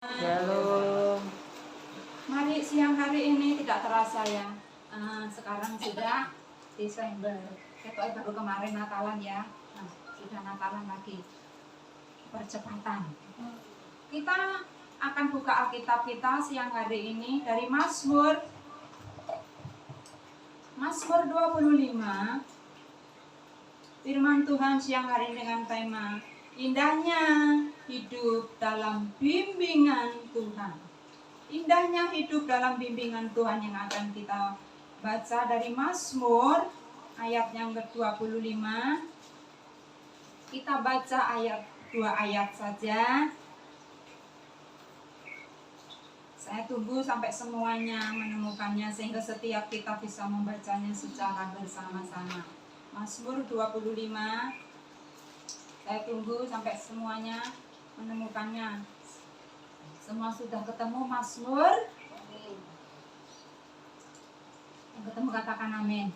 Shalom. Mari siang hari ini tidak terasa ya. Sekarang sudah Desember. Kita baru kemarin Natalan ya. Sudah Natalan lagi. Percepatan. Kita akan buka Alkitab kita siang hari ini dari Mazmur 25. Firman Tuhan siang hari ini dengan tema indahnya hidup dalam bimbingan Tuhan. Indahnya hidup dalam bimbingan Tuhan yang akan kita baca dari Mazmur ayat yang ke-25. Kita baca ayat 2 ayat saja. Saya tunggu sampai semuanya menemukannya sehingga setiap kita bisa membacanya secara bersama-sama. Mazmur 25. Saya tunggu sampai semuanya menemukannya. Semua sudah ketemu Mazmur? Yang ketemu katakan amin.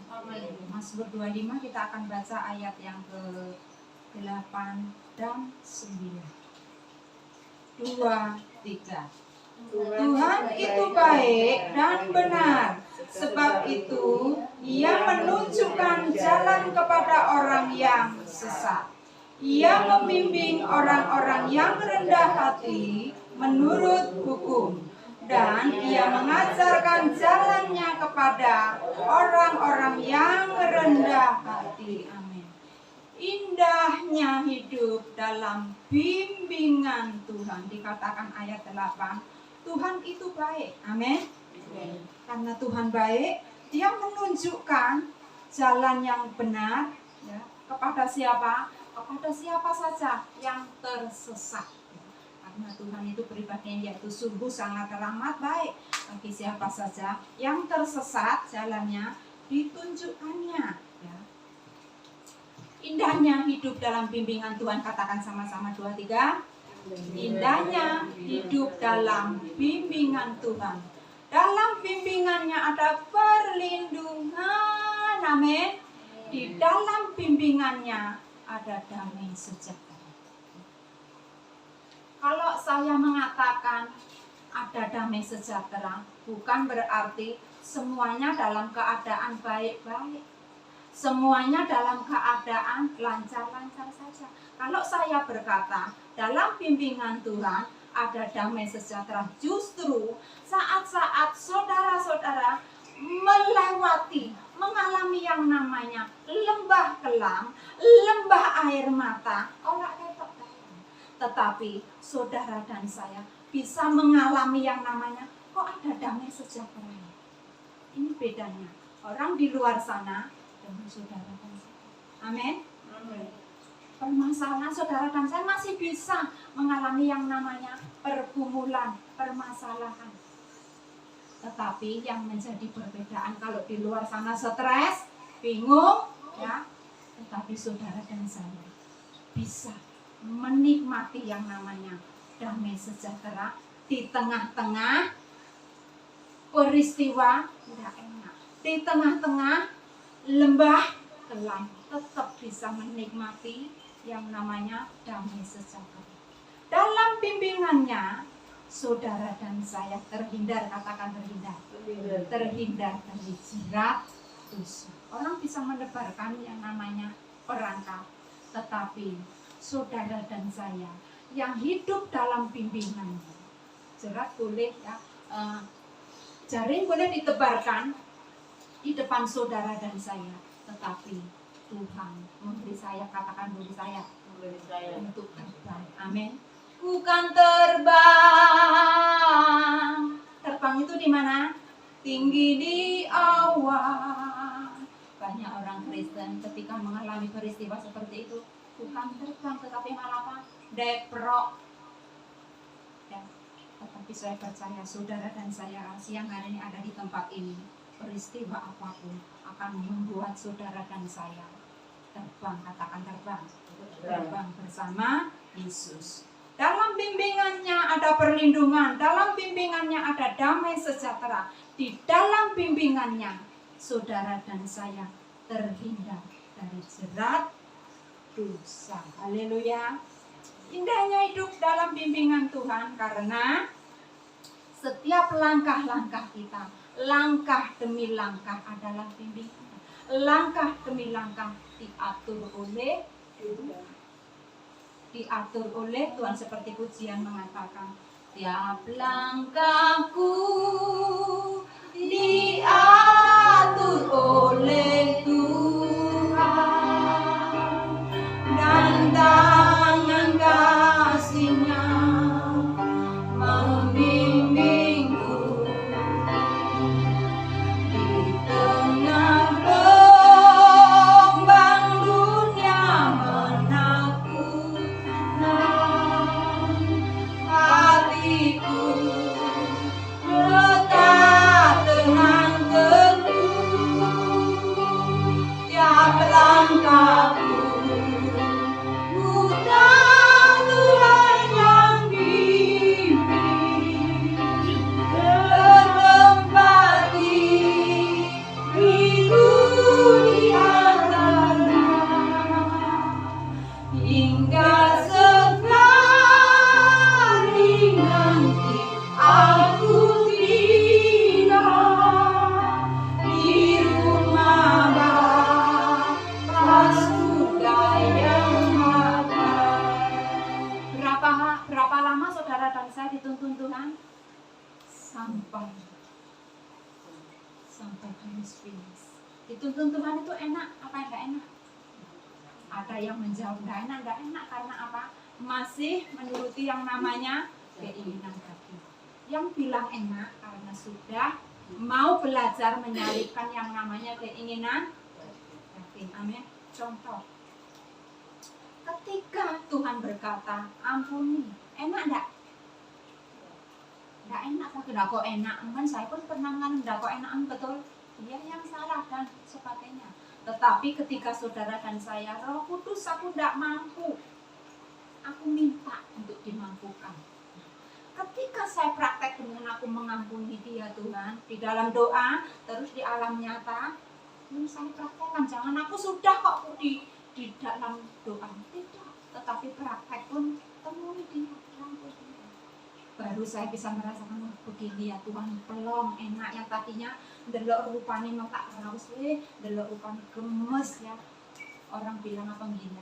Mazmur 25 kita akan baca ayat yang ke-8 dan 9. 2, 3. Tuhan itu baik dan benar, sebab itu Ia menunjukkan jalan kepada orang yang sesat. Ia membimbing orang-orang yang rendah hati menurut hukum, dan Ia mengajarkan jalannya kepada orang-orang yang rendah hati. Amin. Indahnya hidup dalam bimbingan Tuhan. Dikatakan ayat 8, Tuhan itu baik. Amin. Karena Tuhan baik, Dia menunjukkan jalan yang benar ya, kepada siapa? Kepada siapa saja yang tersesat. Karena Tuhan itu pribadinya yaitu sungguh sangat ramah baik bagi siapa saja yang tersesat, jalannya ditunjukkannya ya. Indahnya hidup dalam bimbingan Tuhan. Katakan sama-sama 2, 3. Indahnya hidup dalam bimbingan Tuhan. Dalam bimbingannya ada perlindungan. Amin. Di dalam bimbingannya ada damai sejahtera. Kalau saya mengatakan ada damai sejahtera, bukan berarti semuanya dalam keadaan baik-baik. Semuanya dalam keadaan lancar-lancar saja. Kalau saya berkata dalam bimbingan Tuhan ada damai sejahtera, justru saat-saat saudara-saudara mengalami yang namanya lembah kelam, lembah air mata, tetapi saudara dan saya bisa mengalami yang namanya kok ada damai sejahtera. Ini bedanya orang di luar sana dengan saudara dan saya. Amin. Permasalahan saudara dan saya masih bisa mengalami yang namanya pergumulan, permasalahan. Tetapi yang menjadi perbedaan kalau di luar sana stres, bingung, ya. Tetapi saudara dan saya bisa menikmati yang namanya damai sejahtera di tengah-tengah peristiwa tidak enak, di tengah-tengah lembah kelam, tetap bisa menikmati yang namanya damai sejahtera. Dalam bimbingannya saudara dan saya terhindar, katakan terhindar dari jerat dosa. Orang bisa menebarkan yang namanya perangkap, tetapi saudara dan saya yang hidup dalam bimbingannya, jerat boleh ya, jaring boleh ditebarkan di depan saudara dan saya, tetapi Tuhan memberi saya, katakan memberi saya untuk terbang. Amin. Bukan terbang. Terbang itu di mana? Tinggi di awan. Banyak orang Kristen ketika mengalami peristiwa seperti itu bukan terbang, tetapi malah apa? Deprok. Ya. Tetapi saya percaya saudara dan saya siang hari ini ada di tempat ini, peristiwa apapun akan membuat saudara dan saya terbang. Katakan terbang. Terbang bersama Yesus. Dalam bimbingannya ada perlindungan, dalam bimbingannya ada damai sejahtera. Di dalam bimbingannya saudara dan saya terhindar dari jerat dosa. Haleluya. Indahnya hidup dalam bimbingan Tuhan karena setiap langkah-langkah kita, langkah demi langkah adalah bimbingan. Langkah demi langkah diatur oleh Tuhan. Diatur oleh Tuhan, seperti pujian mengatakan, tiap langkahku diatur oleh Tuhan, dan tangan kasih-Nya membimbingku di tengah gelombang dunia menakutkan. Hatiku tetap tenang teguh, tiap langkahku bukan Tuhan yang bimbing, bertempati diriku di antaranya, hingga sekali nanti aku tiba di rumah Bapa surga yang maha. Berapa lama saudara dan saya dituntun Tuhan? Sampai garis finish. Dituntun Tuhan itu enak apa enggak enak? Ada yang menjawab enggak enak karena apa? Masih menuruti yang namanya keinginan hati. Yang bilang enak karena sudah mau belajar menyalipkan yang namanya keinginan hati. Amin. Contoh, ketika Tuhan berkata ampuni, enak enggak? Enggak enak, enggak kok enak. Kan saya pun pernah enggak kok enak, betul. Dia yang salah dan sebagainya. Tetapi ketika saudara dan saya, Roh Kudus, aku enggak mampu, aku minta untuk dimampukan. Ketika saya praktek dengan aku mengampuni dia Tuhan, di dalam doa, terus di alam nyata, saya praktekkan. Jangan aku sudah kok di dalam doa, tidak. Tetapi praktek pun temui dia, rangkul dia. Baru saya bisa merasakan, begini ya Tuhan, pelong, enak. Yang tadinya delok rupanya mau tak raus, delok rupanya gemes ya. Orang bilang apa gini.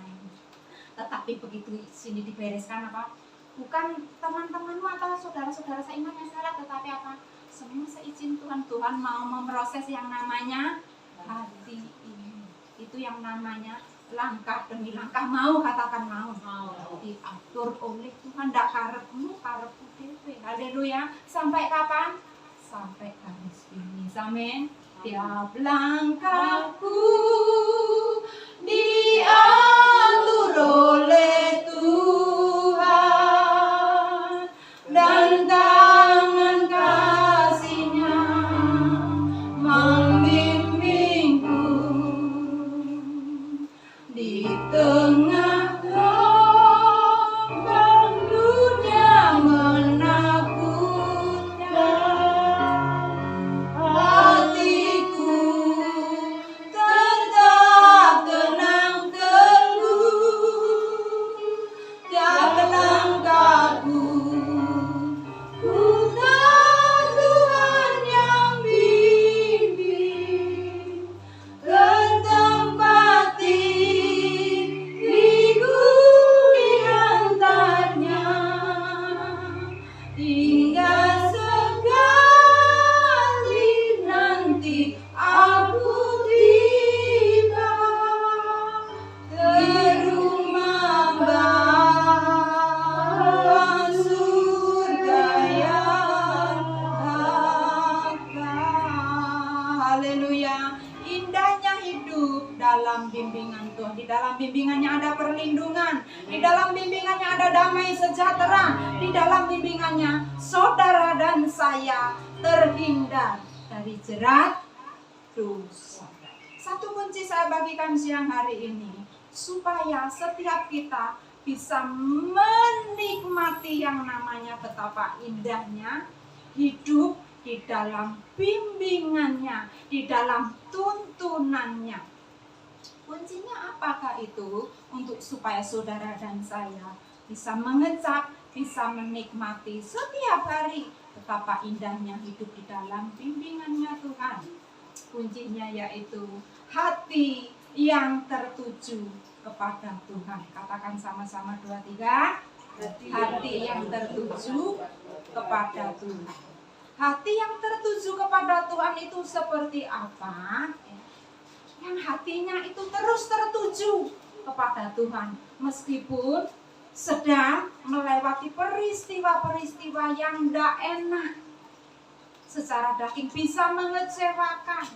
Tetapi begitu sini dibereskan apa? Bukan teman-temanmu atau saudara-saudara seiman yang salah, tetapi apa? Semua seizin Tuhan. Tuhan mau memproses yang namanya hati ini. Itu yang namanya langkah demi langkah. Mau, katakan mau. Diatur oleh Tuhan. Ndak karepmu, karepku dhewe. Haleluya. Sampai kapan? Sampai garis finish. Amin. Tiap langkahku diatur oleh Tuhan, dan tangan kasih-Nya membimbingku di tengah gelombang dunia menakutkan. Hatiku tetap tenang teguh, tiap langkahku bukan Tuhan yang bimbing, bertempati diriku diantaranya, hingga sekali nanti aku tiba di rumah Bapa surga yang kekal. Haleluya. Indahnya hidup dalam bimbingan Tuhan. Di dalam bimbingannya ada perlindungan. Di dalam bimbingannya ada damai sejahtera. Di dalam bimbingannya saudara dan saya terhindar dari jerat dosa. Satu kunci saya bagikan siang hari ini, supaya setiap kita bisa menikmati yang namanya betapa indahnya hidup di dalam bimbingannya, di dalam tuntunannya. Kuncinya apakah itu? Untuk supaya saudara dan saya bisa mengecap, bisa menikmati setiap hari betapa indahnya hidup di dalam bimbingannya Tuhan. Kuncinya yaitu hati yang tertuju kepada Tuhan. Katakan sama-sama 2, 3. Hati yang tertuju kepada Tuhan. Hati yang tertuju kepada Tuhan itu seperti apa? Yang hatinya itu terus tertuju kepada Tuhan, meskipun sedang melewati peristiwa-peristiwa yang tidak enak, secara daging bisa mengecewakan,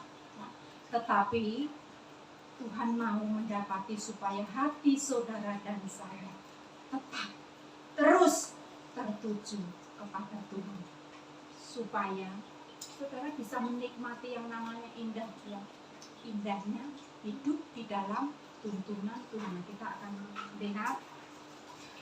tetapi Tuhan mau mendapati supaya hati saudara dan saya tetap terus tertuju kepada Tuhan, supaya saudara bisa menikmati yang namanya indahnya hidup di dalam tuntunan Tuhan. Kita akan lihat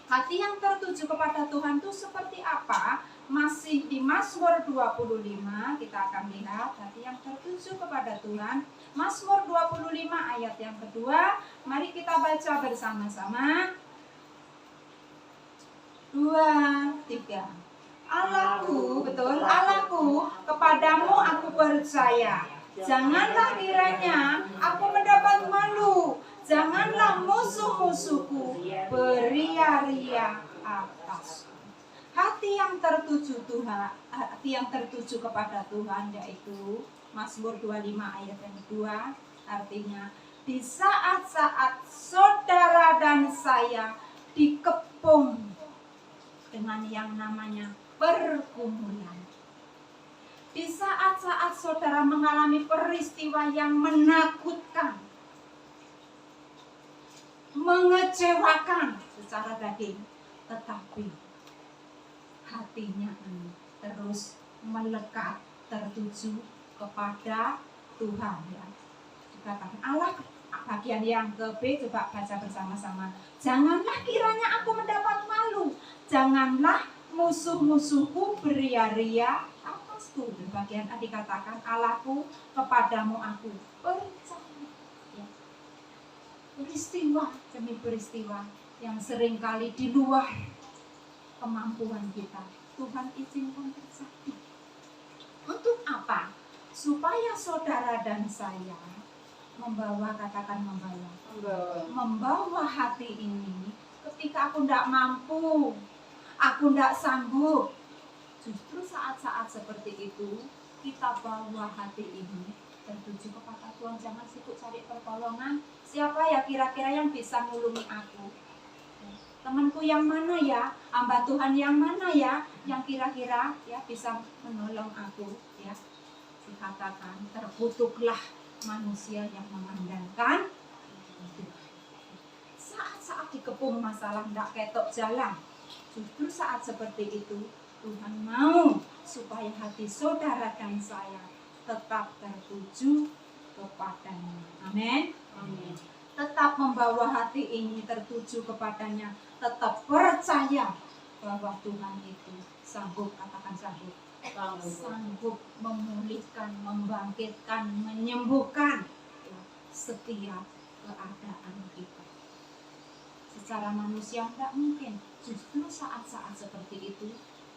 hati yang tertuju kepada Tuhan itu seperti apa. Masih di Mazmur 25 kita akan lihat hati yang tertuju kepada Tuhan. Mazmur 25 ayat yang kedua, mari kita baca bersama-sama. 2, 3. Allahku, betul, Allahku, kepadamu aku percaya. Janganlah kiranya aku mendapat malu. Janganlah musuh-musuhku beria-ria atasku. Hati yang tertuju Tuhan, hati yang tertuju kepada Tuhan, yaitu Mazmur 25 ayat yang kedua, artinya di saat-saat saudara dan saya dikepung dengan yang namanya pergumulan. Di saat-saat saudara mengalami peristiwa yang menakutkan, mengecewakan secara daging, tetapi hatinya ini terus melekat, tertuju kepada Tuhan. Ya. Dikatakan Allah, bagian yang ke B, coba baca bersama-sama. Janganlah kiranya aku mendapat malu, janganlah musuh-musuhku beria-ria atasku. Di bagian A dikatakan Allahku, kepadamu aku percaya. Ya. Peristiwa demi peristiwa yang seringkali di luar kemampuan kita, Tuhan izinkan terjadi. Untuk apa? Supaya saudara dan saya membawa hati ini. Ketika aku tidak mampu, aku tidak sanggup, justru saat-saat seperti itu kita bawa hati ini tertuju kepada Tuhan. Jangan sibuk cari pertolongan. Siapa ya kira-kira yang bisa nulungi aku? Temanku yang mana ya? Hamba Tuhan yang mana ya? Yang kira-kira ya bisa menolong aku? Ya, dikatakan terkutuklah manusia yang mengandalkan saat-saat dikepung masalah tidak ketok jalan. Justru saat seperti itu Tuhan mau supaya hati saudara dan saya tetap tertuju kepadanya. Amin. Amin. Tetap membawa hati ini tertuju kepadanya, tetap percaya bahwa Tuhan itu sanggup, katakan sanggup, sanggup memulihkan, membangkitkan, menyembuhkan setiap keadaan kita. Secara manusia tidak mungkin. Justru saat-saat seperti itu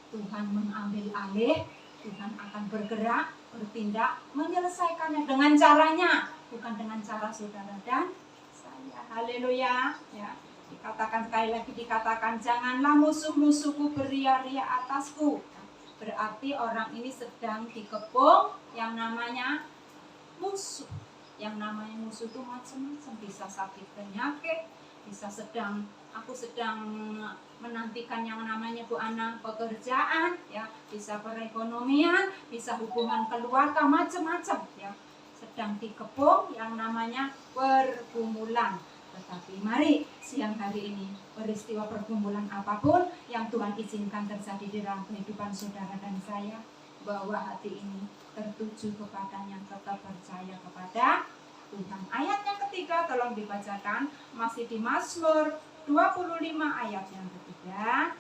Tuhan mengambil alih, Tuhan akan bergerak, bertindak, menyelesaikannya dengan caranya, bukan dengan cara saudara dan saya. Haleluya. Ya, dikatakan sekali lagi, dikatakan janganlah musuh-musuhku beria-ria atasku. Berarti orang ini sedang dikepung yang namanya musuh. Yang namanya musuh itu macam-macam, bisa sakit penyakit, bisa aku sedang menantikan yang namanya Bu Ana pekerjaan, ya, bisa perekonomian, bisa hubungan keluarga, macam-macam, ya, sedang dikepung yang namanya pergumulan. Tetapi mari siang hari ini, peristiwa pergumulan apapun yang Tuhan izinkan terjadi di dalam kehidupan saudara dan saya, bahwa hati ini tertuju kepadanya, tetap percaya kepada Tuhan. Ayat yang ketiga tolong dibacakan, masih di Mazmur 25 ayat yang ketiga.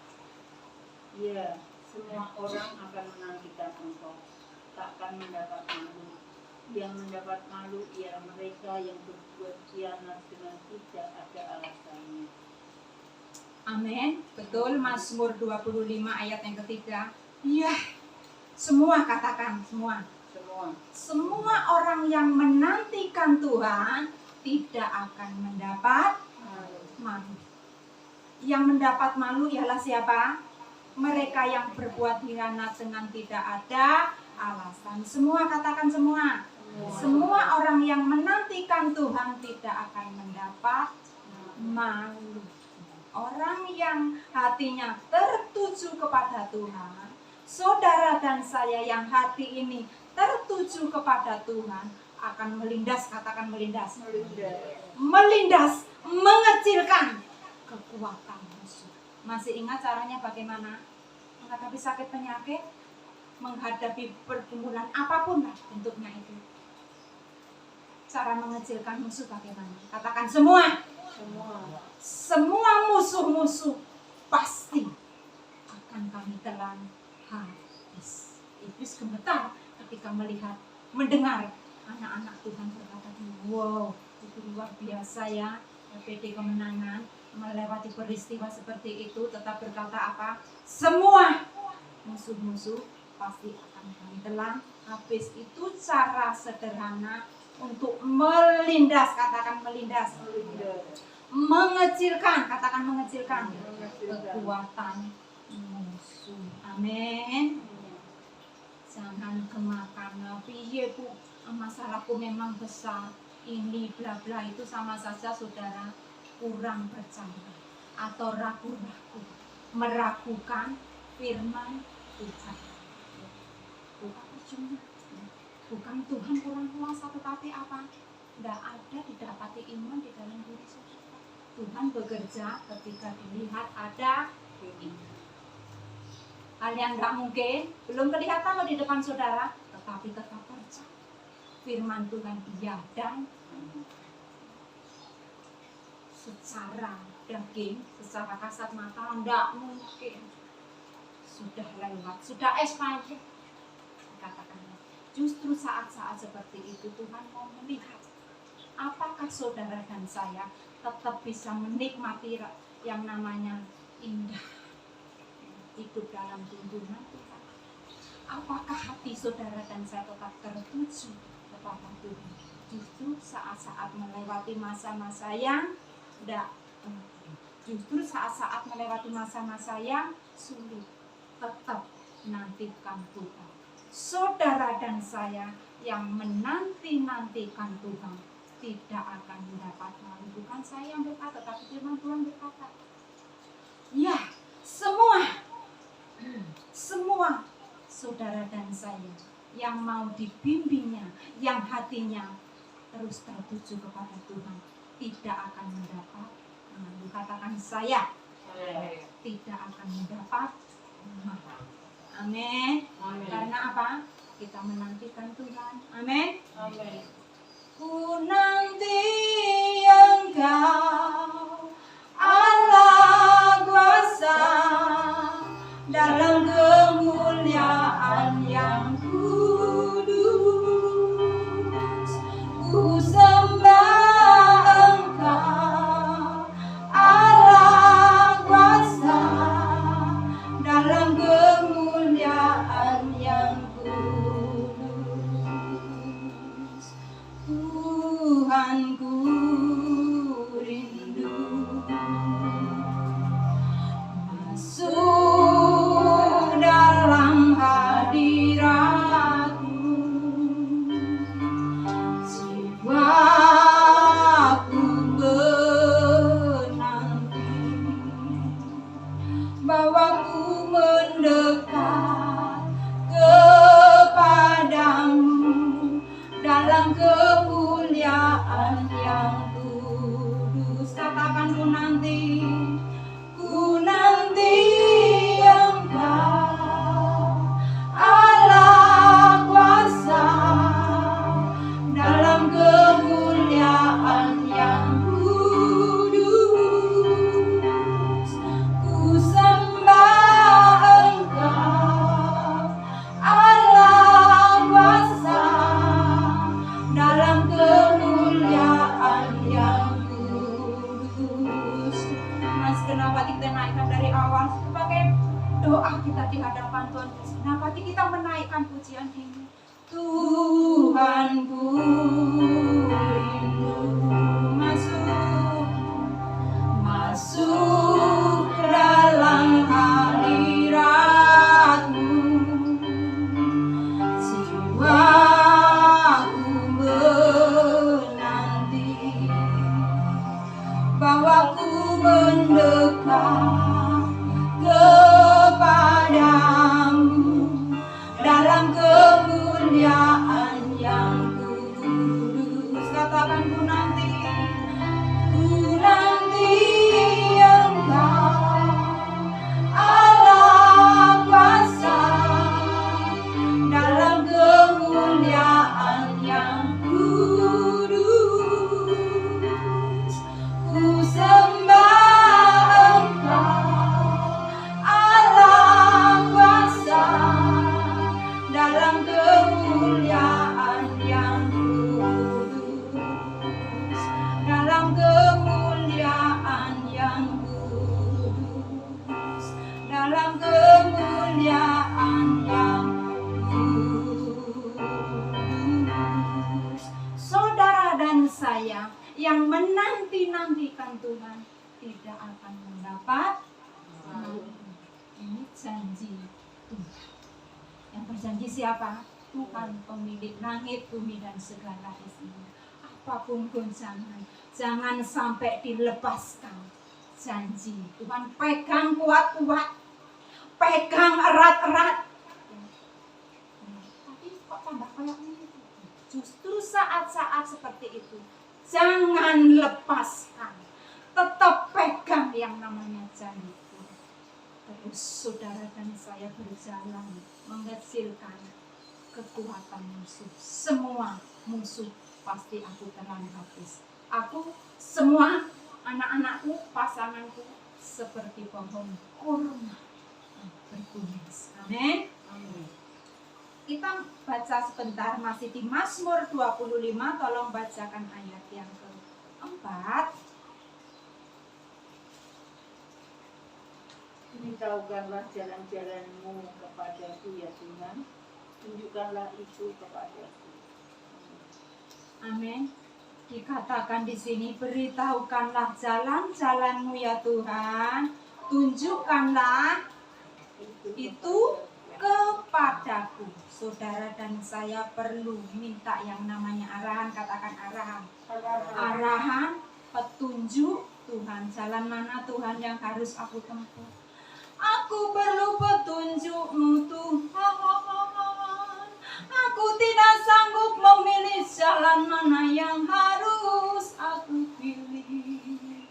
Ya, semua orang akan menantikan engkau, takkan mendapat malu. Yang mendapat malu ialah mereka yang berbuat khianat dengan tidak ada alasannya. Amin. Betul, Mazmur 25 ayat yang ketiga. Iya. Semua katakan, semua. Semua orang yang menantikan Tuhan tidak akan mendapat malu. Yang mendapat malu ialah siapa? Mereka yang berbuat khianat dengan tidak ada alasan. Semua katakan semua. Semua orang yang menantikan Tuhan tidak akan mendapat malu. Orang yang hatinya tertuju kepada Tuhan, saudara dan saya yang hati ini tertuju kepada Tuhan akan melindas, katakan melindas. Melindas, mengecilkan kekuatan musuh. Masih ingat caranya bagaimana? Menghadapi sakit penyakit, menghadapi pergumulan apapun lah bentuknya itu. Cara mengecilkan musuh bagaimana? Katakan semua. Semua musuh-musuh pasti akan kami telan habis. Iblis gemetar ketika mendengar anak-anak Tuhan berkata, wow, itu luar biasa ya, PD Kemenangan melewati peristiwa seperti itu, tetap berkata apa? Semua musuh-musuh pasti akan kami telan habis. Itu cara sederhana untuk melindas, katakan melindas. Mengecilkan, katakan mengecilkan kekuatan musuh. Amin. Jangan kemakan piye Bu, masalahku memang besar, ini bla bla, itu sama saja saudara kurang percaya atau ragu-ragu, meragukan firman Tuhan. Bukan percuma, bukan Tuhan kurang kuasa, tetapi apa? Tidak ada didapati iman di dalam diri saudara. Tuhan bekerja ketika dilihat ada iman. Hal yang tidak mungkin belum kelihatan loh di depan saudara, tetapi tetap percaya firman Tuhan iya dan secara daging, secara kasat mata tidak mungkin. Sudah lewat, sudah expired. Katakan, justru saat-saat seperti itu Tuhan mau melihat apakah saudara dan saya tetap bisa menikmati yang namanya indah hidup dalam tuntunan Tuhan. Apakah hati saudara dan saya tetap tertuju kepada Tuhan? Justru saat-saat melewati masa-masa yang melewati masa-masa yang sulit, tetap nantikan Tuhan. Saudara dan saya yang menanti-nantikan Tuhan tidak akan mendapat malu. Bukan saya yang berkata, tapi firman Tuhan berkata, ya, semua saudara dan saya yang mau dibimbingnya, yang hatinya terus tertuju kepada Tuhan, tidak akan mendapat malu. Katakan saya tidak akan mendapat malu. Amin. Karena apa? Kita menantikan Tuhan. Amin. Ku nanti Engkau Allah kuasa dalam kemuliaan yang kudus. Ku sembah Engkau Allah kuasa dalam kemuliaan yang kudus. Tuhan ku rindu kita menaikkan pujian ini. Tuhanku rindu masuk dalam hadirat-Mu. Jiwaku menanti bahwa ku mendekat kepadamu dalam kemuliaan yang kudus. Katakan ku nanti Engkau Allah kuasa dalam kemuliaan yang kudus. Ku sembah Engkau Allah kuasa dalam kemuliaan yang kudus, dalam kemuliaan yang kudus, dalam kemuliaan yang kudus. Saudara dan saya yang menanti-nantikan Tuhan tidak akan mendapat malu. Ini janji Tuhan. Yang berjanji siapa? Tuhan, pemilik langit, bumi, dan segala isinya. Apapun goncangan, jangan sampai dilepaskan janji. Tuhan pegang kuat-kuat, pegang erat-erat. Tapi kok tambah kayak ini? Justru saat-saat seperti itu, jangan lepaskan. Tetap pegang yang namanya janji. Terus saudara dan saya berjalan mengecilkan kekuatan musuh. Semua musuh pasti aku telan habis. Aku, semua anak-anakku, pasanganku seperti pohon kurma bertulis. Amin. Kita baca sebentar masih di Mazmur 25. Tolong bacakan ayat yang keempat. Beritahukanlah jalan-jalan-Mu kepadaku ya Tuhan, tunjukkanlah itu kepadaku. Amin. Dikatakan di sini, beritahukanlah jalan-jalan-Mu ya Tuhan, tunjukkanlah itu kepadaku. Saudara dan saya perlu minta yang namanya arahan. Katakan arahan. Arahan, petunjuk Tuhan. Jalan mana Tuhan yang harus aku tempuh? Aku perlu petunjuk-Mu Tuhan. Aku tidak sanggup memilih jalan mana yang harus aku pilih.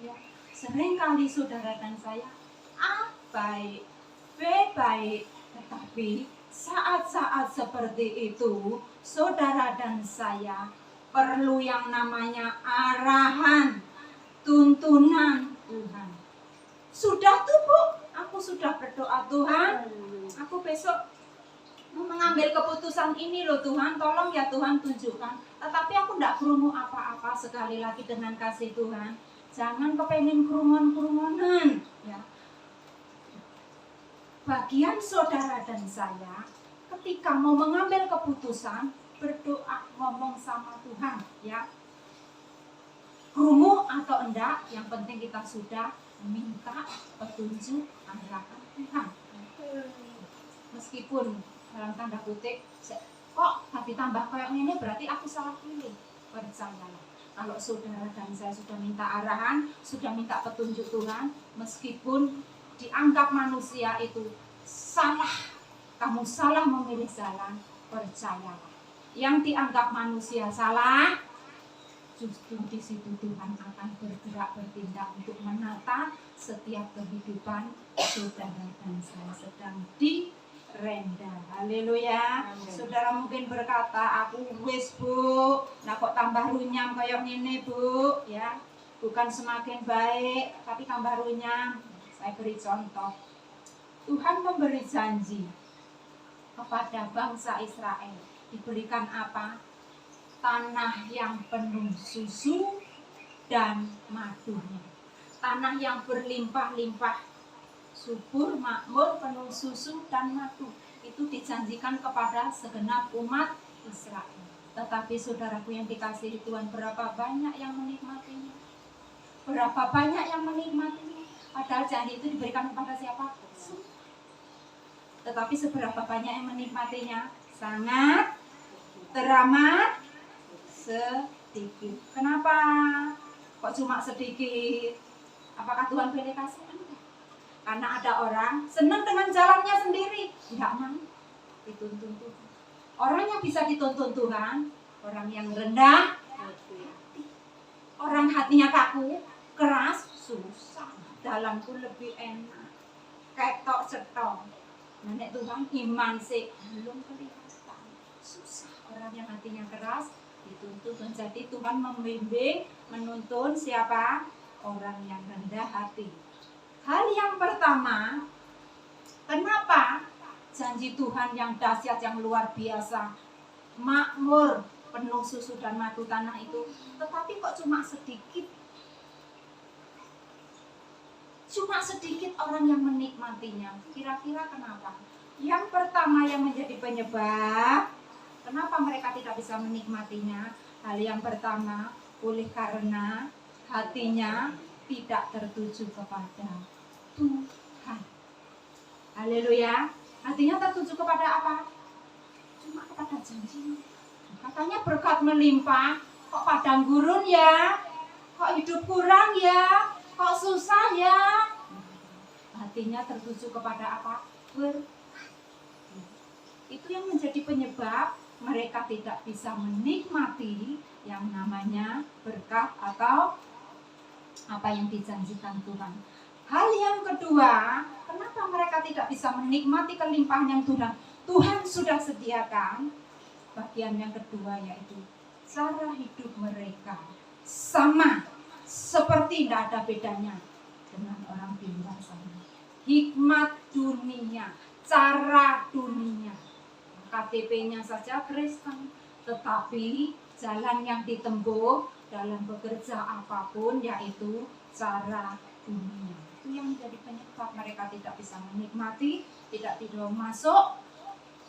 Ya. Seringkali saudara dan saya A baik, B baik, tetapi saat-saat seperti itu saudara dan saya perlu yang namanya arahan, tuntunan Tuhan. Sudah tuh Bu, aku sudah berdoa Tuhan, aku besok mau mengambil keputusan ini loh Tuhan, tolong ya Tuhan tunjukkan. Tetapi aku tidak kerungu apa-apa. Sekali lagi dengan kasih Tuhan, jangan kepengen kerungan-kerunganan ya. Bagian saudara dan saya ketika mau mengambil keputusan, berdoa, ngomong sama Tuhan ya. Kerungu atau enggak, yang penting kita sudah minta petunjuk arahan Tuhan. Meskipun dalam tanda kutip, kok tapi tambah kayak ini berarti aku salah pilih. Percayalah, kalau saudara dan saya sudah minta arahan, sudah minta petunjuk Tuhan, meskipun dianggap manusia itu salah, kamu salah memilih jalan, percayalah. Yang dianggap manusia salah, justru di situ Tuhan akan bergerak bertindak untuk menata setiap kehidupan saudara dan saya sedang direnda. Haleluya. Saudara mungkin berkata, aku wis Bu, nah kok tambah runyam kayak ini Bu, ya. Bukan semakin baik, tapi tambah runyam. Saya beri contoh. Tuhan memberi janji kepada bangsa Israel. Diberikan apa? Tanah yang penuh susu dan madunya. Tanah yang berlimpah-limpah, subur, makmur, penuh susu dan madu. itu dijanjikan kepada segenap umat Israel. Tetapi saudaraku yang dikasihi Tuhan, berapa banyak yang menikmatinya? Berapa banyak yang menikmatinya? Padahal janji itu diberikan kepada siapa? Tetapi seberapa banyak yang menikmatinya? Sangat teramat sedikit. Kenapa? Kok cuma sedikit? Apakah Tuhan pilih kasih? Enggak. Karena ada orang senang dengan jalannya sendiri, enggak mau dituntun Tuhan. Orang yang bisa dituntun Tuhan, orang yang rendah hati. Orang hatinya kaku, keras, susah. Dalamku lebih enak. Ketok cetok. Nenek Tuhan iman sih belum kelihatan. Susah. Orang yang hatinya keras dituntun. Jadi Tuhan membimbing, menuntun siapa? Orang yang rendah hati. Hal yang pertama, kenapa janji Tuhan yang dahsyat, yang luar biasa, makmur, penuh susu dan madu tanah itu, tetapi kok cuma sedikit? Cuma sedikit orang yang menikmatinya. Kira-kira kenapa? Yang pertama yang menjadi penyebab kenapa mereka tidak bisa menikmatinya, hal yang pertama, oleh karena hatinya tidak tertuju kepada Tuhan. Haleluya. Hatinya tertuju kepada apa? Cuma kepada janji. Katanya berkat melimpah, kok padang gurun ya? Kok hidup kurang ya? Kok susah ya? Hatinya tertuju kepada apa? Berkat. Itu yang menjadi penyebab mereka tidak bisa menikmati yang namanya berkat atau apa yang dijanjikan Tuhan. Hal yang kedua, kenapa mereka tidak bisa menikmati kelimpahan yang Tuhan sudah sediakan? Bagian yang kedua yaitu cara hidup mereka sama seperti tidak ada bedanya dengan orang di luar sana. Hikmat dunia, cara dunia, KTP-nya saja Kristen, tetapi jalan yang ditempuh dalam bekerja apapun yaitu cara dunia. Itu yang menjadi penyebab mereka tidak bisa menikmati, tidak masuk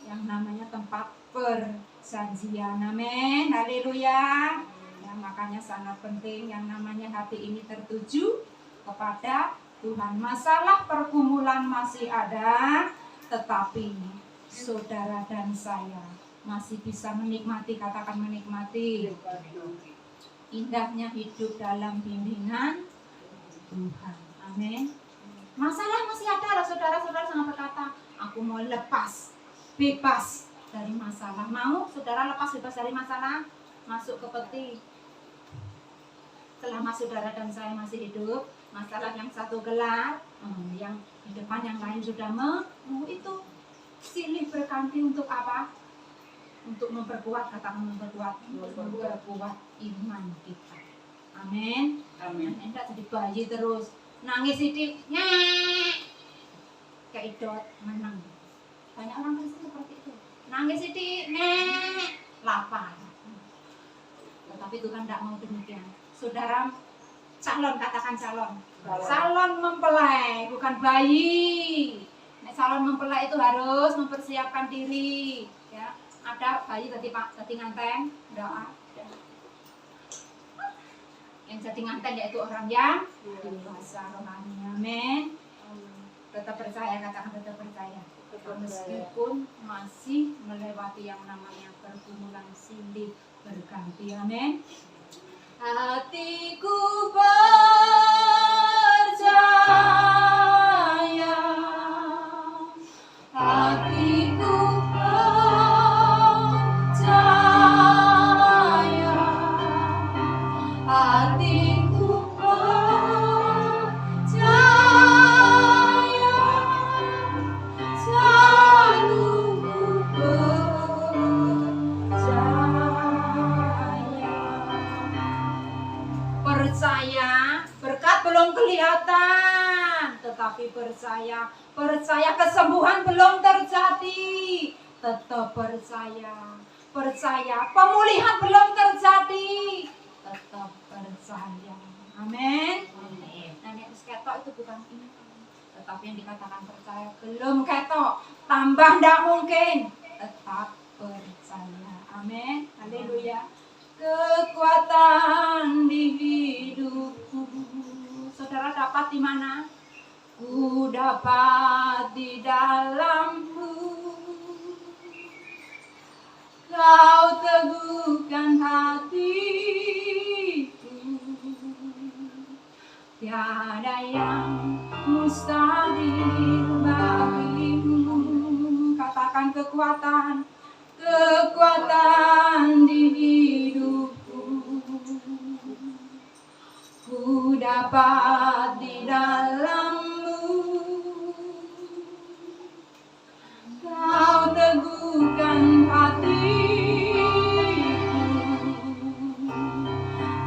yang namanya tempat perjanjian. Amin, haleluya. Ya, makanya sangat penting yang namanya hati ini tertuju kepada Tuhan. Masalah pergumulan masih ada, tetapi saudara dan saya masih bisa menikmati, katakan menikmati. Indahnya hidup dalam bimbingan Tuhan. Amin. Masalah masih ada lah, saudara-saudara jangan berkata, aku mau lepas, bebas dari masalah. Mau saudara lepas bebas dari masalah? Masuk ke peti. Selama saudara dan saya masih hidup, masalah yang satu gelar, yang di depan yang lain sudah itu silih berganti untuk apa? Untuk memperkuat, katakan memperkuat iman kita. Amin. Amin. Enggak jadi bayi terus nangis sidik, kayak idot menang. Banyak orang Kristen seperti itu. Nangis sidik, lapar. Tetapi Tuhan tidak mau demikian. Saudara calon, katakan calon. Calon mempelai, bukan bayi. Calon mempelai itu harus mempersiapkan diri. Ya, ada bayi tadi nganten, enggak ada. Yang jadi nganten yaitu orang yang dewasa rohani. Amin. Tetap percaya, katakan tetap percaya. Meskipun masih melewati yang namanya pergumulan silih berganti. Amin. Hatiku percaya, hatiku percaya, hatiku percaya, selalu percaya, berkat belum kelihatan, tetapi percaya kesembuhan belum terjadi, tetap percaya, pemulihan belum terjadi, tetap percaya. Amin. Nenek ketok itu bukan ini, Tetapi yang dikatakan percaya belum ketok, tambah ndak mungkin, tetap percaya. Amin. Haleluya. Kekuatan di hidupku, saudara dapat di mana? Ku dapat di dalammu. Kau teguhkan hatiku, tiada yang mustahil bagimu. Katakan kekuatan di hidupku. Ku dapat di dalammu. Kau teguhkan hatiku,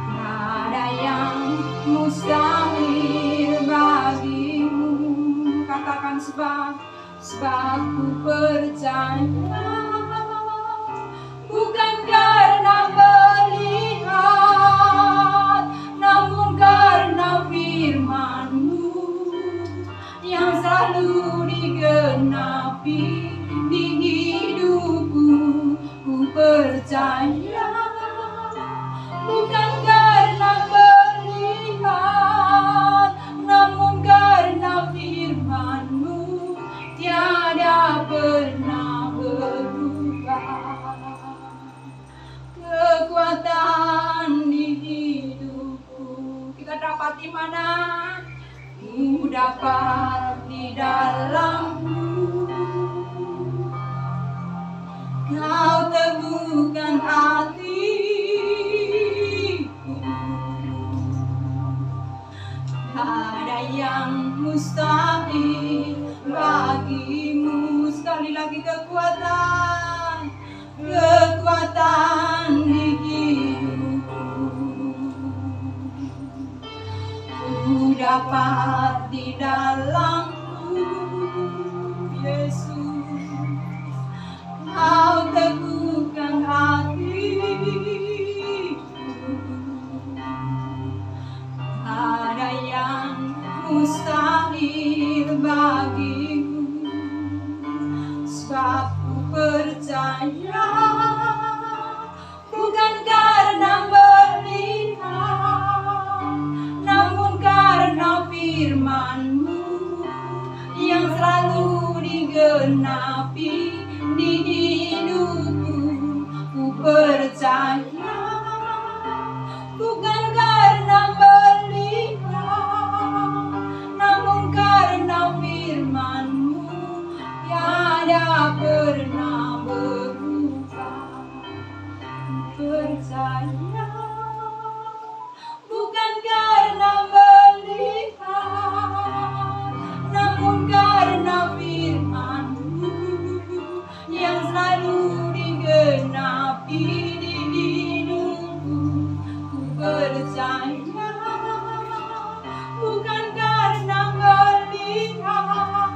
tiada yang mustahil bagimu. Katakan sebab ku percaya, bukan karena melihat, namun karena firman-Mu yang selalu digenapi di hidupku. Ku percaya, bukan karena melihat, namun karena firman-Mu tiada pernah berubah. Kekuatan di hidupku, kita dapat di mana? Ku dapat di dalammu. Kau teguhkan hatiku, ada yang mustahil bagimu. Sekali lagi kekuatan di hidupku. Ku dapat di dalammu, Yesus. Kau teguhkan hatiku, ada yang mustahil bagimu. Sebab ku percaya, bukan karena melihat, namun karena firman-Mu yang selalu digenapi di hidupku. Ku percaya, bukan karena melihat, namun karena firman-Mu tiada pernah berubah. Ku percaya, bukan karena melihat, namun karena firman-Mu yang selalu digenapi di hidupku. Ku percaya, bukan karena melihat,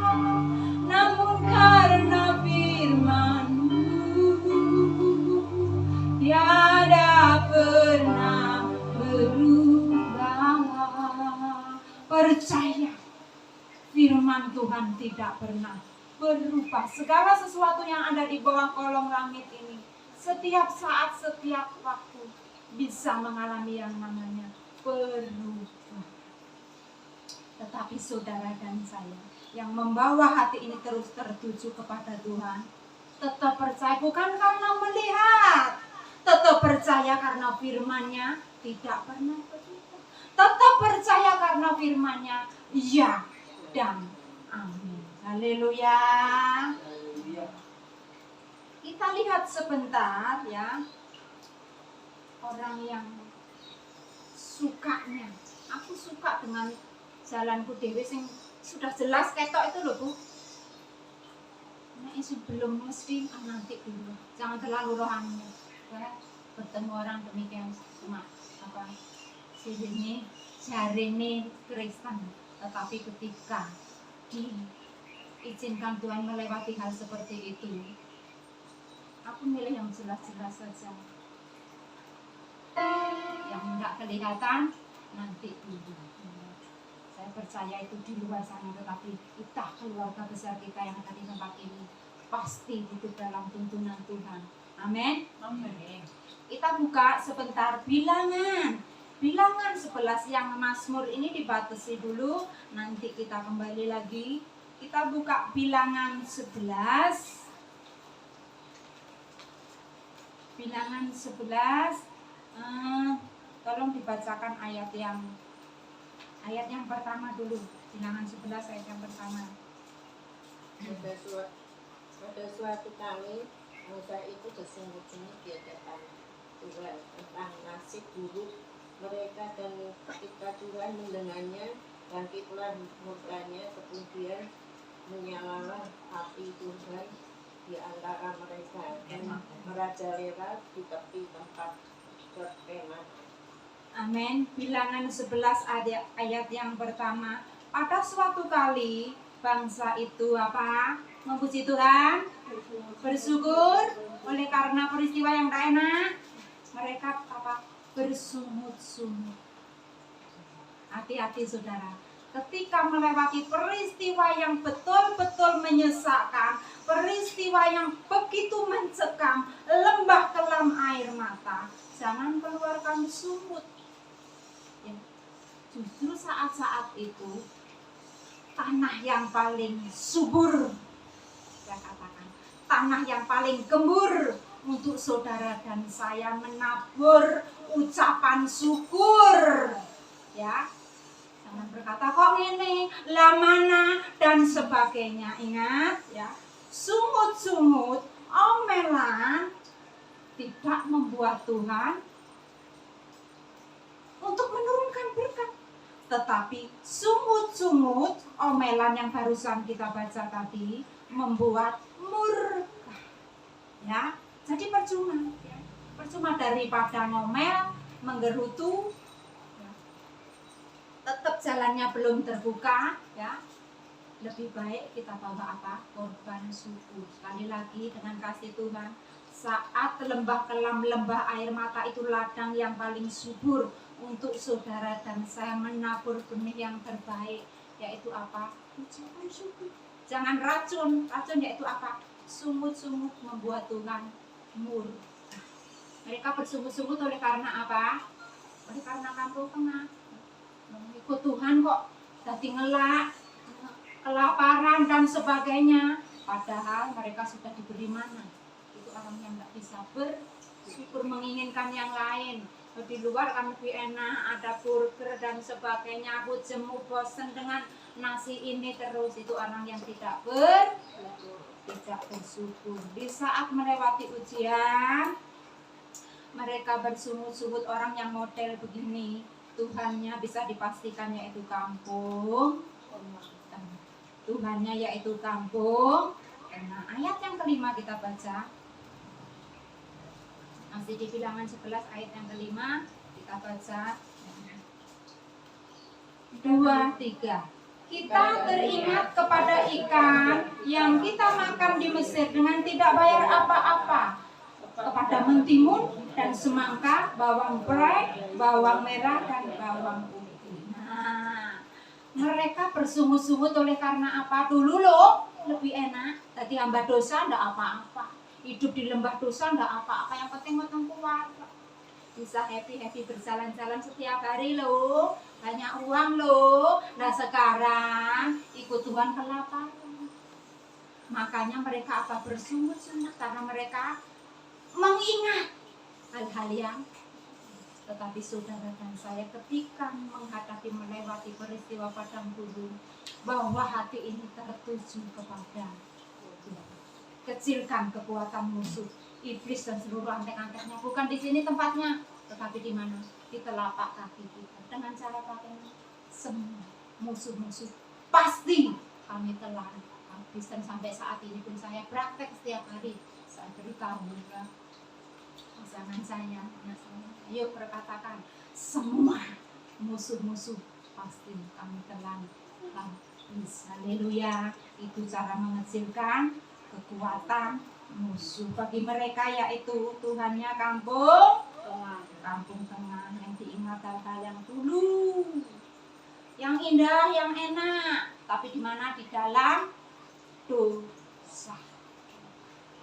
namun karena firman-Mu tiada pernah berubah. Percaya, firman Tuhan tidak pernah berubah. Segala sesuatu yang ada di bawah kolong langit ini, setiap saat, setiap waktu bisa mengalami yang namanya berubah. Tetapi saudara dan saya yang membawa hati ini terus tertuju kepada Tuhan, tetap percaya bukan karena melihat, tetap percaya karena firman-Nya tidak pernah berubah. Tetap percaya karena firman-Nya ya dan amin. Haleluya. Kita lihat sebentar ya, orang yang sukanya, aku suka dengan jalanku dewe sing sudah jelas ketok itu loh Bu. Nah, sebelum mesti nanti dulu, jangan terlalu rohani ya. Bertemu orang demikian cuma apa sini jarene Kristen, tetapi ketika diizinkan Tuhan melewati hal seperti itu, aku milih yang jelas-jelas saja. Yang enggak kelihatan nanti dulu. Saya percaya itu di luar sana, tetapi kita, keluarga besar kita yang ada di tempat ini, pasti hidup dalam tuntunan Tuhan. Amin. Amin. Kita buka sebentar bilangan 11 yang Mazmur ini dibatasi dulu, nanti kita kembali lagi. Kita buka bilangan 11. Bilangan 11, tolong dibacakan ayat yang pertama dulu. Bilangan 11 ayat yang pertama. Pada suatu kali bangsa itu bersungut-sungut di hadapan Tuhan tentang nasib buruk mereka, dan ketika Tuhan mendengarnya, bangkitlah murkanya, kemudian menyalalah api Tuhan di antara mereka dan merajalela di tepi tempat berkemah. Amin. Bilangan 11 ayat yang pertama. Pada suatu kali bangsa itu apa? Memuji Tuhan, bersyukur oleh karena peristiwa yang tak enak. Mereka apa? Bersungut-sungut. Hati-hati saudara. Ketika melewati peristiwa yang betul-betul menyesakkan, peristiwa yang begitu mencekam, lembah kelam air mata, jangan keluarkan sungut. Ya. Justru saat-saat itu tanah yang paling subur, saya katakan, tanah yang paling gembur untuk saudara dan saya menabur ucapan syukur. Ya. Jangan berkata kok ini, lah mana dan sebagainya. Ingat ya, sungut-sungut, omelan tidak membuat Tuhan untuk menurunkan berkat. Tetapi sungut-sungut, omelan yang barusan kita baca tadi, membuat murka. Ya, jadi percuma. Ya. Percuma daripada ngomel, menggerutu, tetap jalannya belum terbuka, ya. Lebih baik kita bawa apa? Korban syukur. Sekali lagi dengan kasih Tuhan, saat lembah kelam, lembah air mata itu ladang yang paling subur untuk saudara dan saya menabur benih yang terbaik, yaitu apa? Ucapan syukur. Jangan racun yaitu apa? Sungut-sungut membuat Tuhan murka. Mereka bersungut-sungut oleh karena apa? Oleh karena kampung tengah. Ikut Tuhan kok jadi ngelak, kelaparan dan sebagainya, padahal mereka sudah diberi mana. Itu orang yang tidak bisa bersyukur, menginginkan yang lain. Di luar kan lebih enak, ada burger dan sebagainya, aku jemu bosen dengan nasi ini terus. Itu orang yang tidak bersyukur. Di saat melewati ujian, mereka bersungut-sungut. Orang yang model begini, Tuhannya bisa dipastikan yaitu kampung. Tuhannya yaitu kampung. Nah, ayat yang kelima kita baca. Masih di bilangan 11 ayat yang kelima kita baca. 2, 3. Kita teringat kepada ikan yang kita makan di Mesir dengan tidak bayar apa-apa, kepada mentimun dan semangka, bawang bombay, bawang merah dan bawang putih. Nah, mereka bersungut-sungut oleh karena apa? Dulu loh lebih enak, tadi hamba dosa ndak apa-apa, hidup di lembah dosa ndak apa-apa, yang penting matang kuat, bisa happy berjalan-jalan setiap hari loh, banyak uang loh. Nah sekarang ikut Tuhan kelaparan. Makanya mereka apa? Bersungut-sungut karena mereka mengingat hal-hal yang. Tetapi saudara dan saya ketika menghadapi melewati peristiwa padang gurun, bahwa hati ini tertuju kepada Tuhan. Kecilkan kekuatan musuh iblis dan seluruh antek-anteknya. Bukan di sini tempatnya, tetapi di mana? Di telapak kaki kita. Dengan cara pakai semua musuh-musuh pasti kami telah habis. Dan sampai saat ini pun saya praktek setiap hari. Saya beritahu ya pasangan saya, ayo perkatakan semua musuh-musuh pasti kami telah habis. Haleluya. Itu cara mengecilkan kekuatan musuh bagi mereka, yaitu Tuhannya kampung tengah yang diingat hal-hal yang dulu. yang indah, yang enak, tapi di mana? Di dalam dosa.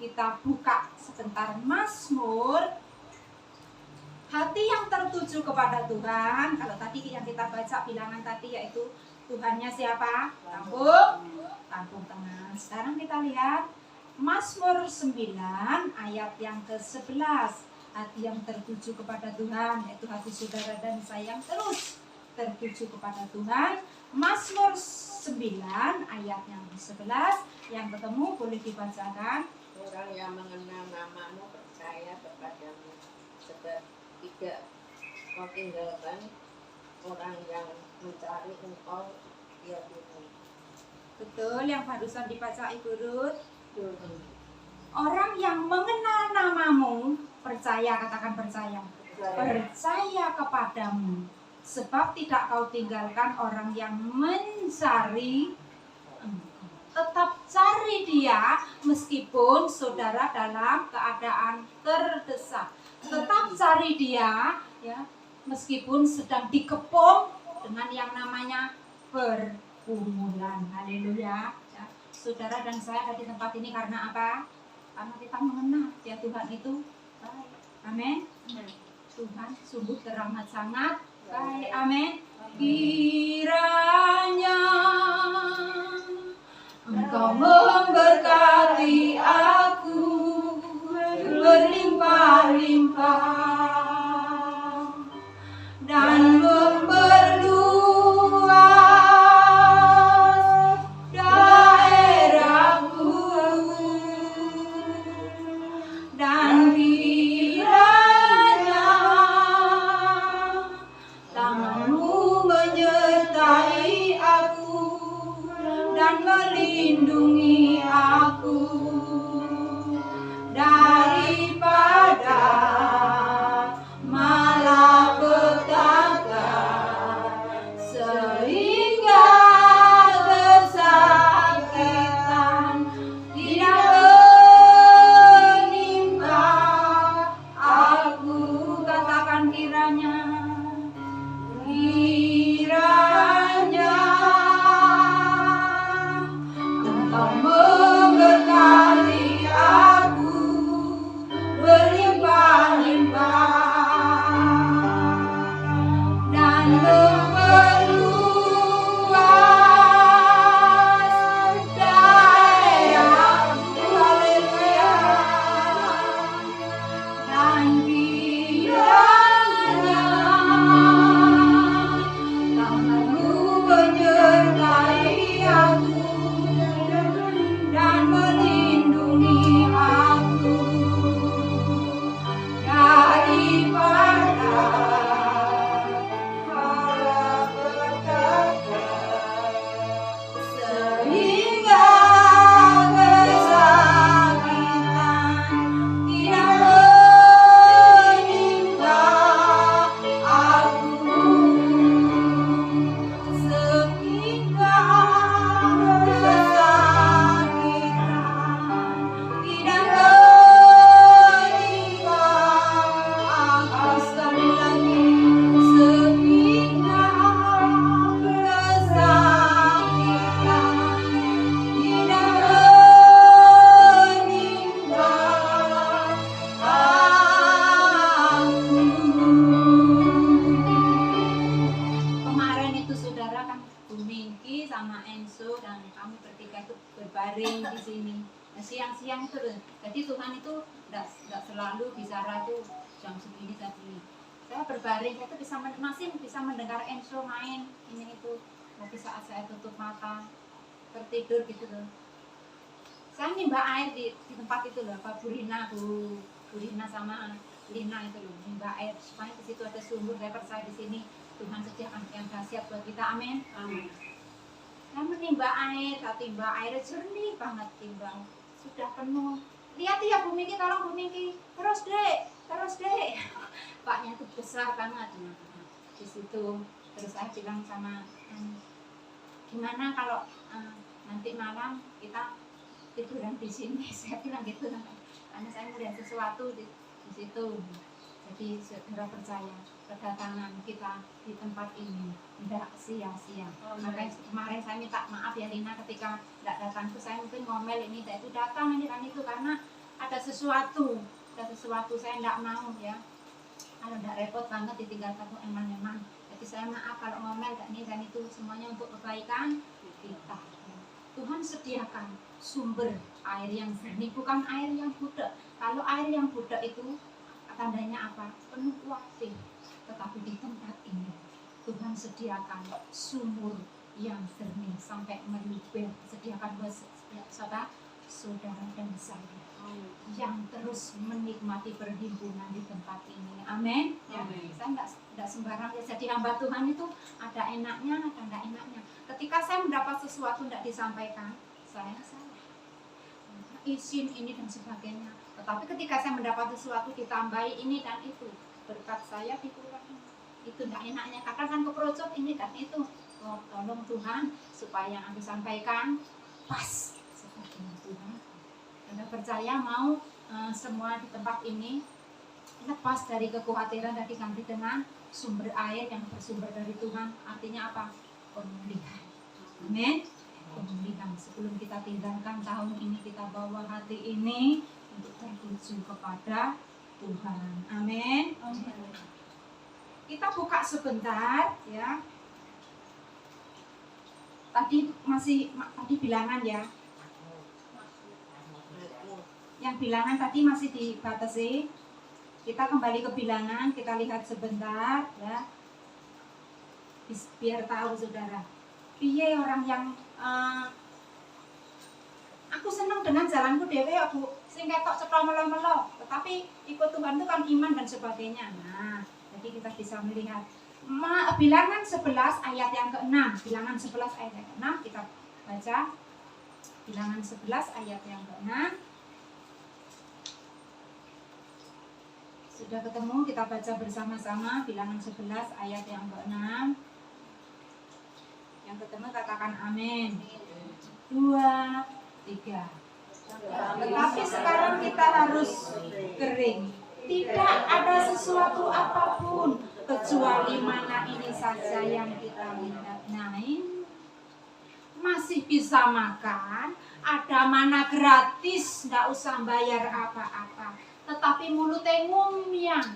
Kita buka sebentar Mazmur. Hati yang tertuju kepada Tuhan. Kalau tadi yang kita baca bilangan tadi yaitu Tuhannya siapa? Kampung tengah. Sekarang kita lihat Mazmur 9 ayat yang ke-11. Hati yang tertuju kepada Tuhan, yaitu hati saudara dan saya yang terus tertuju kepada Tuhan. Mazmur 9 ayat yang ke-11 yang ketemu boleh dibacakan. Orang yang mengenal namamu percaya kepadamu, sebab tidak kau tinggalkan orang yang mencari engkau dia dulu. Betul yang barusan dibaca Ibu Ruth. Orang yang mengenal namamu percaya, katakan percaya. Percaya kepadamu, sebab tidak kau tinggalkan orang yang mencari engkau. Tetap cari dia meskipun saudara dalam keadaan terdesak. Tetap cari dia ya, meskipun sedang dikepung dengan yang namanya pergumulan. Haleluya. Ya. Saudara dan saya ada di tempat ini karena apa? Karena kita mengenal ya Tuhan itu baik. Amin. Tuhan sungguh teramat sangat baik. Amin. Kiranya Engkau memberkati aku berlimpah-limpah dan memperluas daerahku, dan kiranya tanganmu menyertai aku dan melindungi aku daripada malapetaka, sehingga kesakitan tidak menimpa aku. Katakan kiranya Engkau memberkati aku berlimpah-limpah dan memperluas daerahku. Haleluya. Dan kiranya tanganmu menyertai aku dan melindungi aku daripada malapetaka, sehingga kesakitan tidak menimpa aku, sehingga kesakitan tidak menimpa aku. Sekali lagi, sehingga kesakitan tidak menimpa aku. Kemarin itu saudara kan Bu Mingki sama Enso dan kami bertiga itu berbaring di sini. Nah, siang-siang itu loh. Jadi Tuhan itu tidak selalu bicara tuh jam segini tadi. Saya berbaring, saya tuh masih bisa mendengar Enso main ini itu. Tapi saat saya tutup mata tertidur gitu loh. Saya nimba air di tempat itu loh, Pak Bu Rina sama Lina itu loh, nimba air supaya di situ ada sumber. Saya percaya di sini Tuhan sediakan yang dahsyat buat kita. Amin. Amin. Saya menimba air, saya timba air jernih banget, timbang sudah penuh. Lihat ya Bu Mingki, tolong Bu Mingki, terus dek. Paknya itu besar banget. Nah, di situ terus saya bilang sama gimana kalau nanti malam kita tiduran di sini. Saya bilang gitu karena saya melihat sesuatu di situ. Jadi saudara percaya kedatangan kita di tempat ini tidak sia-sia. Makanya kemarin saya minta maaf ya Lina ketika tidak datang itu, saya mungkin ngomel ini itu datang ini kan itu karena ada sesuatu saya tidak mau ya. Kalau tidak repot banget ditinggal satu eman-eman. Jadi saya maaf kalau ngomel dan ini dan itu semuanya untuk kebaikan kita. Tuhan sediakan sumber air yang jernih, bukan air yang budak. Kalau air yang budak itu tandanya apa? Penuh kuatir. Tetapi di tempat ini Tuhan sediakan sumur yang jernih sampai meluber. Sediakan buat saudara dan saya yang terus menikmati perhimpunan di tempat ini. Amin. Ya, saya tidak sembarang ya. Jadi hamba Tuhan itu ada enaknya, ada tidak enaknya. Ketika saya mendapat sesuatu tidak disampaikan, saya salah. Izin ini dan sebagainya. Tetapi ketika saya mendapat sesuatu ditambahi ini dan itu, berkat saya dikurangi. Itu tidak enaknya. Kadang kan keprojot ini dan itu. Oh, tolong Tuhan supaya yang aku sampaikan pas seperti Tuhan. Anda percaya mau semua di tempat ini lepas dari kekhawatiran dan diganti dengan sumber air yang bersumber dari Tuhan. Artinya apa? Pemulihan. Amin. Pemulihan. Sebelum kita tinggalkan tahun ini, kita bawa hati ini untuk tertuju kepada Tuhan. Amin. Kita buka sebentar ya. Tadi bilangan ya. Yang bilangan tadi masih dibatasi. Kita kembali ke bilangan, kita lihat sebentar ya. Biar tahu saudara. Piye orang yang aku senang dengan jalanku dewe aku sing ketok cetha melo-melo, tetapi ikut Tuhan itu kan iman dan sebagainya. Nah, jadi kita bisa melihat bilangan 11 ayat yang ke-6. Bilangan 11 ayat yang ke-6 kita baca. Bilangan 11 ayat yang ke-6. Sudah ketemu, kita baca bersama-sama bilangan 11 ayat yang ke-6. Yang ketemu katakan amin. 2, 3. Tetapi sekarang kita harus kering. Tidak ada sesuatu apapun kecuali mana ini saja yang kita lihat. Nah, ini masih bisa makan. Ada mana gratis, tidak usah bayar apa-apa. Tetapi mulutnya ngomel,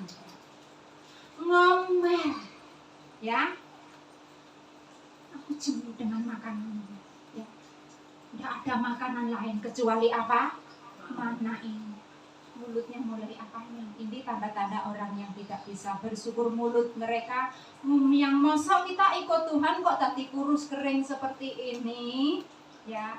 ya. Aku jenuh dengan makanan, ya. Tidak ada makanan lain kecuali apa? Mana ini? Mulutnya mulai apanya? Ini tanda-tanda orang yang tidak bisa bersyukur. Mulut mereka yang mosok kita ikut Tuhan kok tadi kurus kering seperti ini, ya.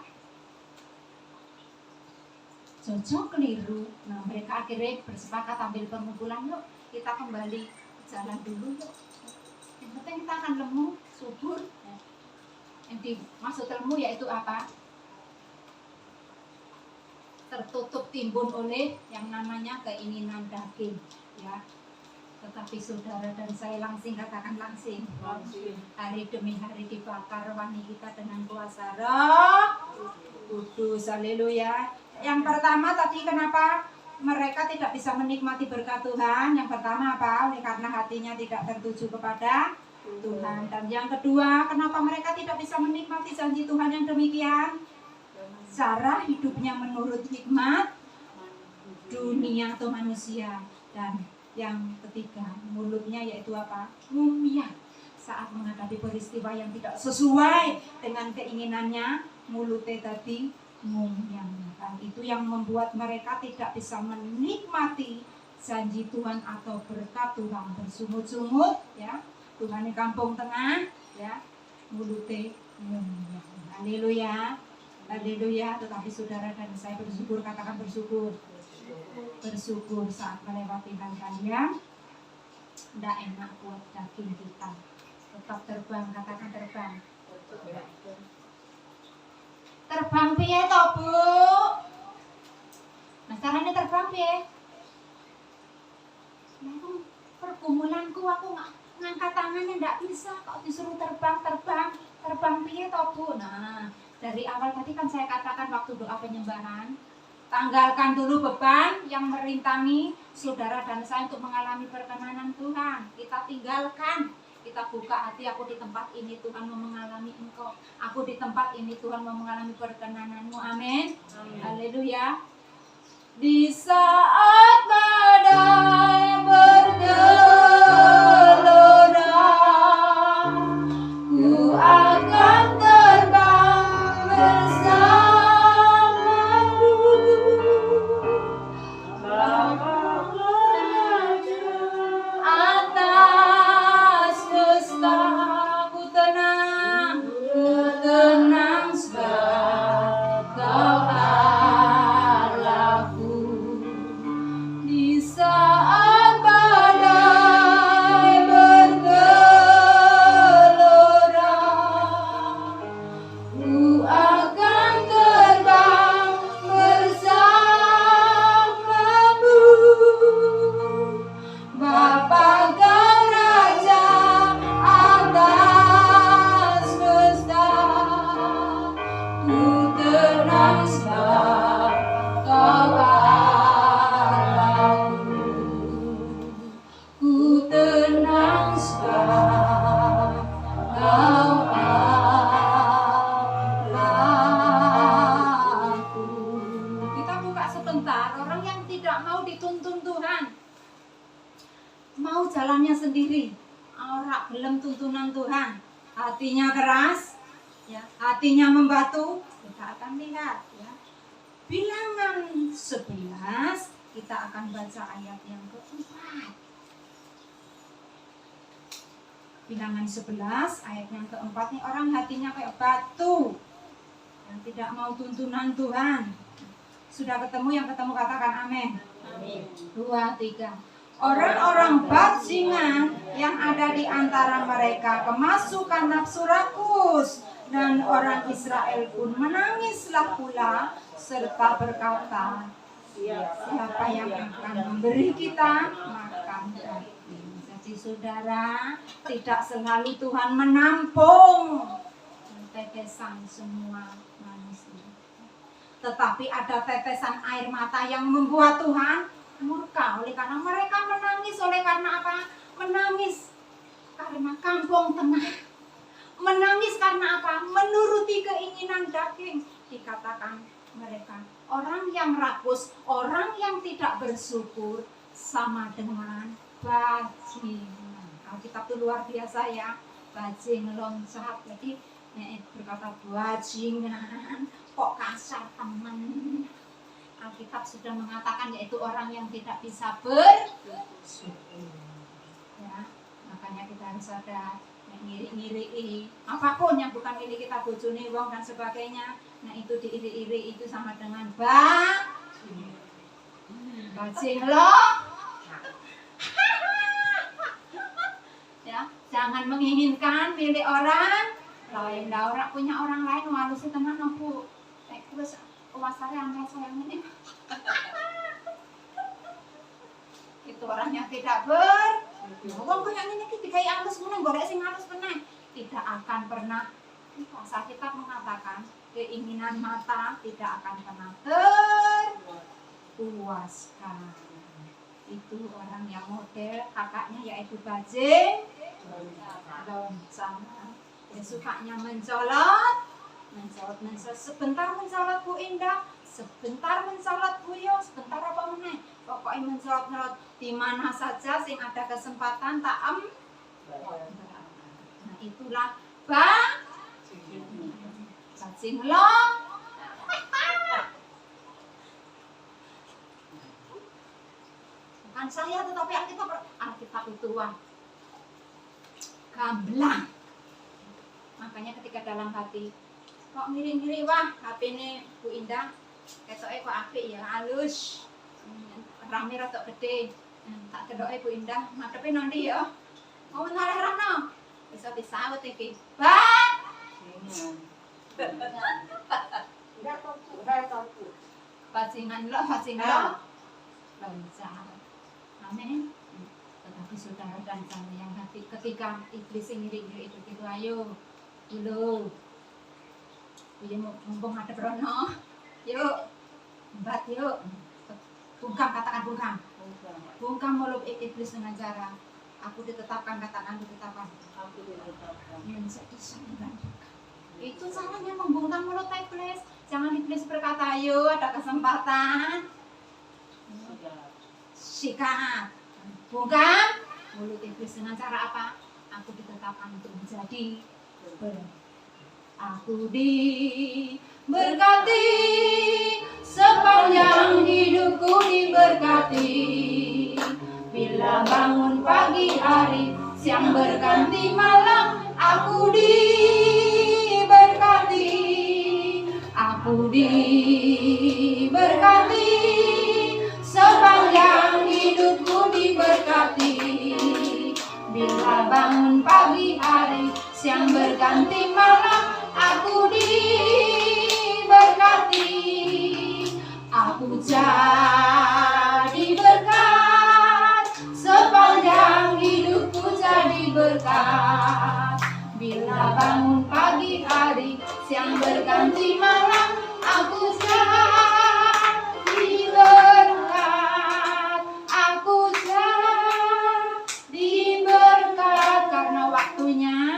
Cocok keliru. Nah, mereka akhirnya bersepakat ambil pengumpulan, yuk kita kembali jalan dulu yuk. Yang penting kita akan lemu, subur. Yang dimaksud lemu yaitu apa? Tertutup timbun oleh yang namanya keinginan daging, ya. Tetapi saudara dan saya langsing katakan langsing. Hari demi hari dibakar rohani kita dengan kuasa Roh Kudus. Haleluya. Yang pertama tadi kenapa mereka tidak bisa menikmati berkat Tuhan? Yang pertama apa? Oleh karena hatinya tidak tertuju kepada Tuhan. Dan yang kedua, kenapa mereka tidak bisa menikmati janji Tuhan yang demikian? Cara hidupnya menurut hikmat dunia atau manusia. Dan yang ketiga, mulutnya yaitu apa? Ngumyah. Saat menghadapi peristiwa yang tidak sesuai dengan keinginannya, mulutnya tadi ngumyah. Itu yang membuat mereka tidak bisa menikmati janji Tuhan atau berkat Tuhan. Bersungut-sungut, ya. Tuhan di kampung tengah, ya. Mulutnya ngumyah. Haleluya. Haleluya. Tetapi saudara dan saya bersyukur, katakan bersyukur. Bersyukur saat melewati hal-hal yang tidak enak buat daging kita. Tetap terbang, katakan terbang. Terbang piye to, Bu? Nah, caranya terbang piye? Nah, pergumulanku aku ngangkat tangannya ndak bisa, kok disuruh terbang piye to, Bu? Nah, dari awal tadi kan saya katakan waktu doa penyembahan, Tanggalkan dulu beban yang merintangi saudara dan saya untuk mengalami perkenanan Tuhan. Kita tinggalkan, kita buka hati. Aku di tempat ini Tuhan mau mengalami Engkau. Aku di tempat ini Tuhan mau mengalami perkenananmu. Amin. Haleluya. Di saat badai bergelora, ku akan terbang bersamamu. Atas dusta ku tenang sebab Kau Allahku. Di saat badai bergelora, ku akan terbang bersamamu. Bapa Kau Raja atas dusta, ku tenang sebab Kau Allahku. Ku tenang sebab Kau Allahku. Kita buka sebentar. Orang yang tidak mau dituntun Tuhan, mau jalannya sendiri, ora gelem tuntunan Tuhan, hatinya keras, ya, hatinya membatu, kita akan lihat, ya. Bilangan 11, kita akan baca ayat yang keempat. Bilangan 11 ayat yang keempat nih, orang hatinya kayak batu, yang tidak mau tuntunan Tuhan. Sudah ketemu? Yang ketemu katakan amin. Amin. 2, 3. Orang-orang bajingan yang ada di antara mereka kemasukan nafsu rakus, dan orang Israel pun menangislah pula serta berkata, siapa yang akan memberi kita makan daging. Jadi saudara, tidak selalu Tuhan menampung tetesan semua manusia, tetapi ada tetesan air mata yang membuat Tuhan murka. Oleh karena mereka menangis. Oleh karena apa? Menangis karena kampung tengah. Menangis karena apa? Menuruti keinginan daging. Dikatakan mereka orang yang rakus, orang yang tidak bersyukur, sama dengan bajingan. Alkitab itu luar biasa, ya. Bajing loncat. Jadi berkata bajingan, kok kasar teman. Alkitab sudah mengatakan yaitu orang yang tidak bisa bersyukur, ya. Makanya kita harus sadar, ngiri-ngiri apapun yang bukan milik kita, bojone wong dan sebagainya, nah itu diiri-iri, itu sama dengan bajing loh. Ya, jangan menginginkan milik orang lain. Lah orang punya orang lain walau sih teman aku terus wasare anda sayang ini. Itu orang yang tidak wong punya ini dikai alus meneh, golek sing alus meneh, tidak akan pernah. Pasal kitab mengatakan keinginan mata tidak akan pernah terpuaskan. Itu orang yang model kakaknya yaitu bajing loncang. Dia sukanya mencolot. Sebentar mencolot Bu Indah, sebentar mencolot Bu Yo, sebentar apa meneh. Pokoknya mencolot-colot di mana saja sing ada kesempatan tak Nah itulah bajing long. Bukan saya, tetapi Alkitab itu gamblang. Makanya ketika dalam hati kok ngiri-ngiri, wah HP ini Bu Indah ketoknya kok apik ya, halus, rame rada gede, tak kedoke Bu Indah ngadepe nanti ya mau ngarah-rano bisa disawet iki bajingan lo loncat. Amin. Tetapi saudara dan saya yang hati, ketika iblis ngiri-ngiri itu gitu, ayo dulu, mumpung ada Brono, yuk Empat yuk. Bungkam, katakan bungkam. Bukan. Bungkam mulut iblis dengan cara aku ditetapkan, katakan ditetapkan. Aku ditetapkan. Menjadi sembilan. Itu caranya membungkam mulut iblis. Jangan iblis berkata, ayo ada kesempatan. Sudah. Sikat. Bungkam mulut iblis dengan cara apa? Aku ditetapkan untuk menjadi aku diberkati, sepanjang hidupku diberkati. Bila bangun pagi hari, siang berganti malam, aku diberkati. Aku diberkati, sepanjang hidupku diberkati. Bila bangun pagi hari, siang berganti malam, aku diberkati. Aku jadi berkat, sepanjang hidupku jadi berkat. Bila bangun pagi hari, siang berganti malam, aku jadi berkat. Aku jadi berkat. Karena waktunya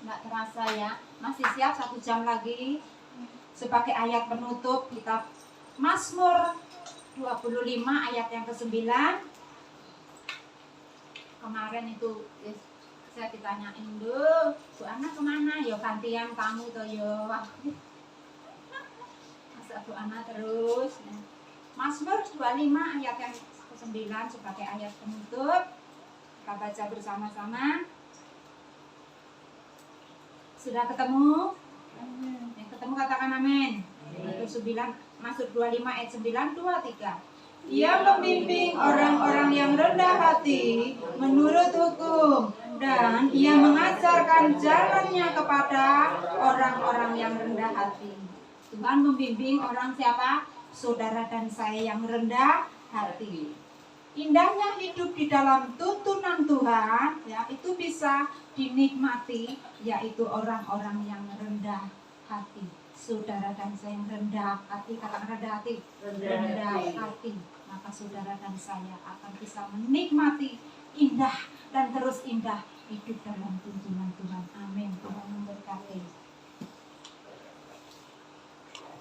nggak terasa ya, masih siap 1 jam lagi. Sebagai ayat penutup kitab Mazmur 25 ayat yang ke-9. Kemarin itu saya ditanyain, "Duh, Bu Ana kemana?" "Yo gantian kamu toh yo." Masa Bu Ana terus. Mazmur 25 ayat yang ke-9 sebagai ayat penutup. Kita baca bersama-sama. Sudah ketemu? Yang ketemu katakan amin. Ayat 9, Mazmur 25 ayat 9, 2, 3. Ia membimbing orang-orang yang rendah hati menurut hukum, dan ia mengajarkan jalannya kepada orang-orang yang rendah hati. Tuhan membimbing orang siapa? Saudara dan saya yang rendah hati. Indahnya hidup di dalam tuntunan Tuhan, ya, itu bisa dinikmati, yaitu orang-orang yang rendah hati. Saudara dan saya yang rendah hati, katakan rendah hati, rendah hati, maka saudara dan saya akan bisa menikmati indah dan terus indah hidup dalam tuntunan Tuhan. Amin. Tuhan memberkati.